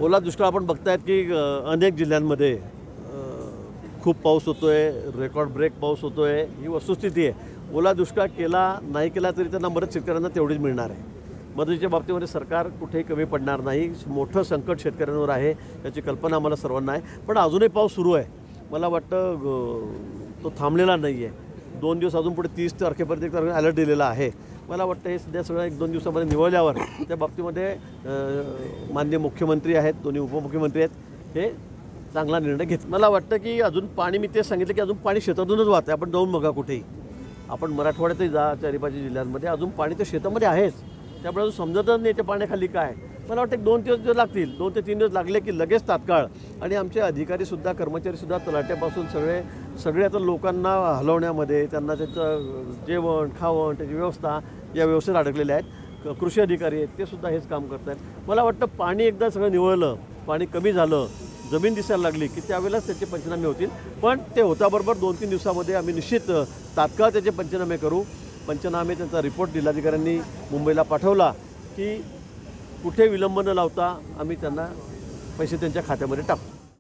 ओला दुष्काळ आपण बघतायत की अनेक जिल्ह्यांमध्ये खूप पाऊस होतो आहे, रेकॉर्ड ब्रेक पाऊस होतो आहे, ही वस्तुस्थिती आहे. ओला दुष्काळ केला नाही केला तरी त्यांना मदत शेतकऱ्यांना तेवढीच मिळणार आहे. मदतीच्या बाबतीमध्ये सरकार कुठेही कमी पडणार नाही. मोठं संकट शेतकऱ्यांवर आहे याची कल्पना आम्हाला सर्वांना आहे. पण अजूनही पाऊस सुरू आहे. मला वाटतं तो थांबलेला नाही आहे. 2 दिवस अजून पुढे 30 तारखेपर्यंत एक अलर्ट दिलेला आहे. मला वाटतं हे सध्या सगळं 1-2 दिवसामध्ये निवळल्यावर त्या बाबतीमध्ये माननीय मुख्यमंत्री आहेत, दोन्ही उपमुख्यमंत्री आहेत, हे चांगला निर्णय घेत. मला वाटतं की अजून पाणी, मी ते सांगितलं की अजून पाणी शेतातूनच वाहतं आहे. आपण जाऊन बघा कुठेही, आपण मराठवाड्यातही जा, 4-5 जिल्ह्यांमध्ये अजून पाणी तर शेतामध्ये आहेच. त्यामुळे अजून समजतच नाही ते पाण्याखाली काय. मला वाटतं 2-3 दिवस लागतील. 2 ते 3 दिवस लागले की लगेच तात्काळ. आणि आमचे अधिकारीसुद्धा, कर्मचारीसुद्धा तलाट्यापासून सगळे आता लोकांना हलवण्यामध्ये, त्यांना त्याचं जेवण खावण त्याची व्यवस्था या व्यवस्थेत अडकलेले आहेत. कृषी अधिकारी आहेत, ते सुद्धा हेच काम करत आहेत. मला वाटतं पाणी एकदा सगळं निवळलं, पाणी कमी झालं, जमीन दिसायला लागली की त्यावेळेलाच त्याचे पंचनामे होतील. पण ते होताबरोबर 2-3 दिवसामध्ये आम्ही निश्चित तात्काळ त्याचे पंचनामे करू. पंचनामे त्यांचा रिपोर्ट जिल्हाधिकाऱ्यांनी मुंबईला पाठवला की कुठे विलंब न लावता आम्ही त्यांना पैसे त्यांच्या खात्यामध्ये टाकू.